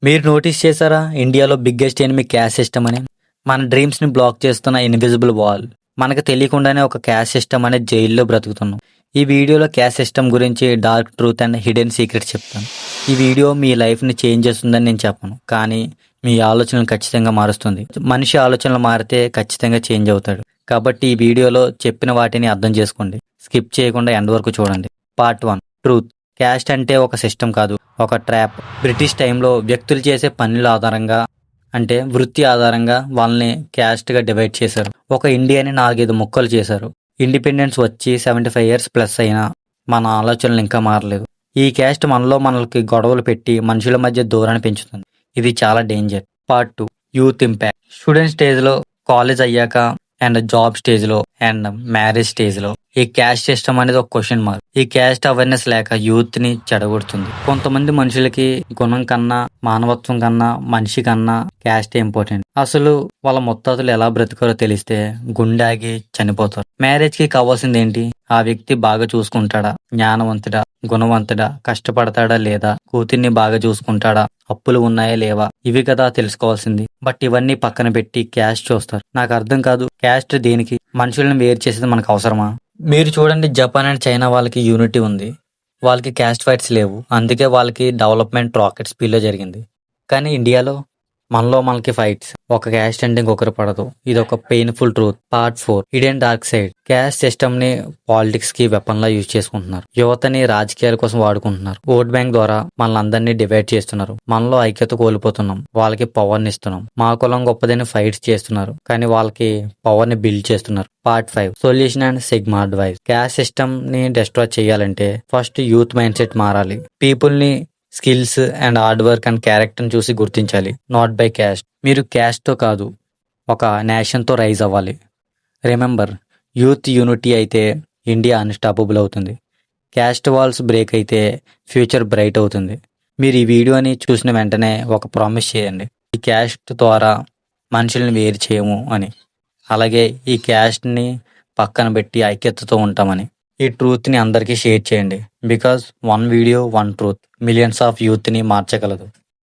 మీరు నోటీస్ చేశారా? ఇండియాలో బిగ్గెస్ట్ ఎనిమీ క్యాస్ట్ సిస్టమ్ అని. మన డ్రీమ్స్‌ని బ్లాక్ చేస్తున్న ఇన్విజిబుల్ వాల్. మనకు తెలియకుండానే ఒక క్యాస్ట్ సిస్టమ్ అనే జైల్లో బ్రతుకుతున్నాం. ఈ వీడియోలో క్యాస్ట్ సిస్టమ్ గురించి dark truth and hidden secrets చెప్తాను. ఈ వీడియో మీ లైఫ్‌ని చేంజ్ చేస్తుందని నేను చెప్పను. కానీ మీ ఆలోచనలు ఖచ్చితంగా మారుస్తుంది. మనిషి ఆలోచనలు మారితే ఖచ్చితంగా చేంజ్ అవుతాడు. కాబట్టి ఈ వీడియోలో చెప్పిన వాటిని అర్థం చేసుకోండి. స్కిప్ చేయకుండా ఎండ్ వరకు చూడండి. Part 1 truth. క్యాస్ట్ అంటే ఒక సిస్టమ్ కాదు, ఒక ట్రాప్. బ్రిటిష్ టైంలో వ్యక్తులు చేసే పనుల ఆధారంగా అంటే వృత్తి ఆధారంగా వాళ్ళని క్యాస్ట్గా డివైడ్ చేశారు. ఒక ఇండియాని 4-5 ముక్కలు చేశారు. ఇండిపెండెన్స్ వచ్చి 75 ఇయర్స్ ప్లస్ అయినా మన ఆలోచనలు ఇంకా మారలేదు. ఈ క్యాస్ట్ మనకి గొడవలు పెట్టి మనుషుల మధ్య దూరాన్ని పెంచుతుంది. ఇది చాలా danger. Part 2 youth impact. Student స్టేజ్లో, కాలేజ్ అయ్యాక అండ్ జాబ్ స్టేజ్లో అండ్ మ్యారేజ్ స్టేజ్లో ఈ క్యాస్ట్ సిస్టమ్ అనేది ఒక క్వశ్చన్ మార్క్. ఈ క్యాస్ట్ అవేర్నెస్ లేక యూత్ ని చెడగొడుతుంది. కొంతమంది మనుషులకి గుణం కన్నా, మానవత్వం కన్నా, మనిషి కన్నా క్యాస్ట్ ఇంపార్టెంట్. అసలు వాళ్ళ ముత్తాతలు ఎలా బ్రతికారో తెలిస్తే గుండాగి చనిపోతారు. మ్యారేజ్ కి కావాల్సింది ఏంటి? ఆ వ్యక్తి బాగా చూసుకుంటాడా, జ్ఞానవంతుడా, గుణవంతుడా, కష్టపడతాడా లేదా, కూతుర్ని బాగా చూసుకుంటాడా, అప్పులు ఉన్నాయా లేవా, ఇవి కదా తెలుసుకోవాల్సింది. బట్ ఇవన్నీ పక్కన పెట్టి క్యాస్ట్ చూస్తారు. నాకు అర్థం కాదు, క్యాస్ట్ దేనికి? మనుషులను వేరు చేసేది మనకు అవసరమా? మీరు చూడండి, జపాన్ అండ్ చైనా వాళ్ళకి యూనిటీ ఉంది. వాళ్ళకి క్యాస్ట్ ఫైట్స్ లేవు. అందుకే వాళ్ళకి డెవలప్మెంట్ రాకెట్ స్పీడ్లో జరిగింది. కానీ ఇండియాలో మనకి ఫైట్స్. ఒక క్యాస్ట్ అంటే ఇంకొకరు పడదు. ఇది ఒక painful truth. Part 4 hidden dark side. Caste system ని పాలిటిక్స్ కి వెపన్ లా యూజ్ చేసుకుంటున్నారు. యువతని రాజకీయాల కోసం వాడుకుంటున్నారు. ఓట్ బ్యాంక్ ద్వారా మనల్ని అందరినీ డివైడ్ చేస్తున్నారు. మనలో ఐక్యత కోల్పోతున్నాం. వాళ్ళకి పవర్ ని ఇస్తున్నాం. మా కులం గొప్పదని ఫైట్స్ చేస్తున్నారు, కానీ వాళ్ళకి పవర్ ని బిల్డ్ చేస్తున్నారు. Part 5 solution and sigma advice. Caste system ని డిస్ట్రాయ్ చేయాలంటే ఫస్ట్ యూత్ మైండ్ సెట్ మారాలి. పీపుల్ ని skills and hard work and character చూసి గుర్తించాలి, నాట్ బై క్యాస్ట్. మీరు క్యాస్ట్తో కాదు, ఒక నేషన్తో రైజ్ అవ్వాలి. రిమెంబర్, యూత్ యూనిటీ అయితే ఇండియా అన్స్టాపబుల్ అవుతుంది. క్యాస్ట్ వాల్స్ బ్రేక్ అయితే ఫ్యూచర్ బ్రైట్ అవుతుంది. మీరు ఈ వీడియోని చూసిన వెంటనే ఒక ప్రామిస్ చేయండి, ఈ క్యాస్ట్ ద్వారా మనుషుల్ని వేరు చేయము అని. అలాగే ఈ క్యాస్ట్ని పక్కన పెట్టి ఐక్యతతో ఉంటామని. ఈ ట్రూత్ని అందరికీ షేర్ చేయండి. Because 1 video 1 truth millions of యూత్ని మార్చగలదు.